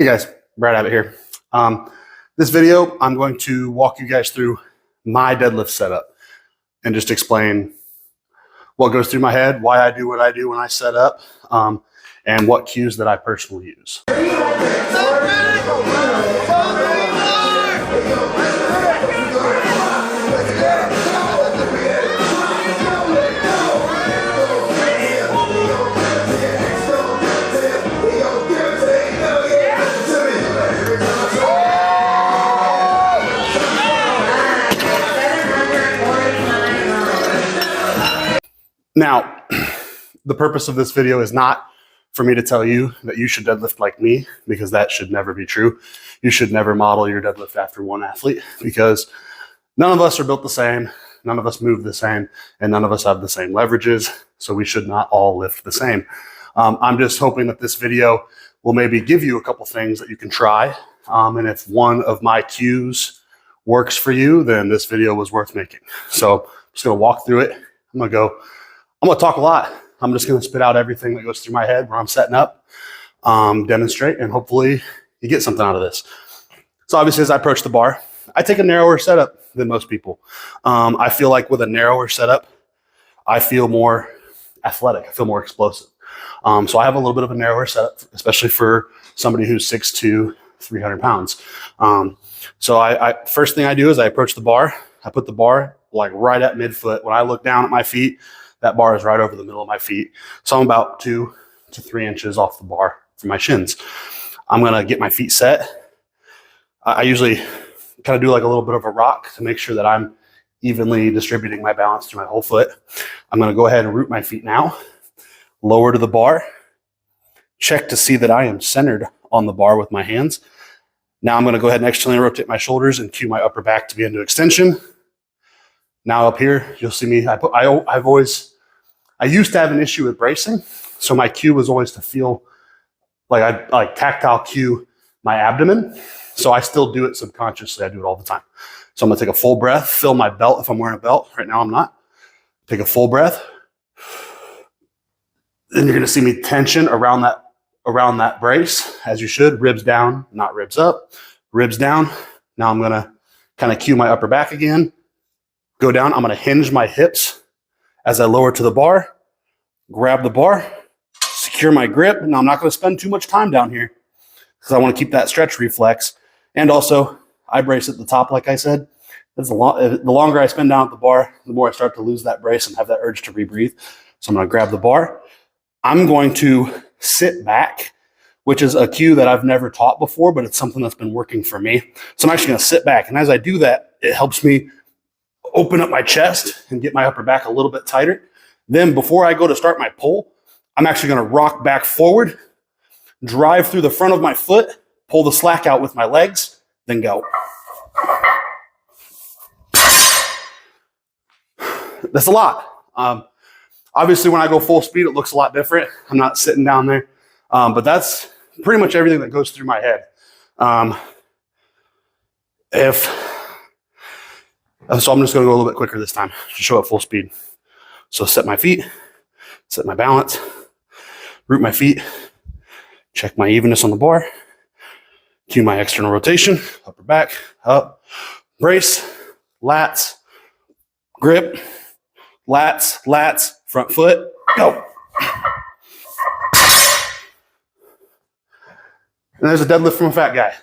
Hey guys, Brad Abbott here. This video, I'm going to walk you guys through my deadlift setup and just explain what goes through my head, why I do what I do when I set up, and what cues that I personally use. Now, the purpose of this video is not for me to tell you that you should deadlift like me, because that should never be true. You should never model your deadlift after one athlete, because none of us are built the same, none of us move the same, and none of us have the same leverages, so we should not all lift the same. I'm just hoping that this video will maybe give you a couple things that you can try, and if one of my cues works for you, then this video was worth making. So I'm just going to walk through it. I'm going to talk a lot. I'm just going to spit out everything that goes through my head when I'm setting up, demonstrate, and hopefully you get something out of this. So obviously, as I approach the bar, I take a narrower setup than most people. I feel like with a narrower setup, I feel more athletic. I feel more explosive. So I have a little bit of a narrower setup, especially for somebody who's 6'2", 300 pounds. So first thing I do is I approach the bar. I put the bar like right at midfoot. When I look down at my feet, that bar is right over the middle of my feet. So I'm about 2 to 3 inches off the bar from my shins. I'm going to get my feet set. I usually kind of do like a little bit of a rock to make sure that I'm evenly distributing my balance through my whole foot. I'm going to go ahead and root my feet now. Lower to the bar. Check to see that I am centered on the bar with my hands. Now I'm going to go ahead and externally rotate my shoulders and cue my upper back to be into extension. Now up here, you'll see me, I used to have an issue with bracing. So my cue was always to feel like I tactile cue my abdomen. So I still do it subconsciously. I do it all the time. So I'm gonna take a full breath, fill my belt if I'm wearing a belt. Right now I'm not. Take a full breath. Then you're gonna see me tension around that brace, as you should. Ribs down, not ribs up. Ribs down. Now I'm gonna kind of cue my upper back again. Go down, I'm gonna hinge my hips as I lower to the bar, grab the bar, secure my grip. Now I'm not gonna spend too much time down here because I wanna keep that stretch reflex. And also, I brace at the top, like I said. The longer I spend down at the bar, the more I start to lose that brace and have that urge to rebreathe. So I'm gonna grab the bar. I'm going to sit back, which is a cue that I've never taught before, but it's something that's been working for me. So I'm actually gonna sit back. And as I do that, it helps me open up my chest and get my upper back a little bit tighter. Then before I go to start my pull, I'm actually going to rock back forward, drive through the front of my foot, pull the slack out with my legs, then go. That's a lot. Obviously, when I go full speed, it looks a lot different. I'm not sitting down there. But that's pretty much everything that goes through my head. So I'm just going to go a little bit quicker this time to show at full speed. So set my feet, set my balance, root my feet, check my evenness on the bar, cue my external rotation, upper back, up, brace, lats, grip, lats, front foot, go. And there's a deadlift from a fat guy.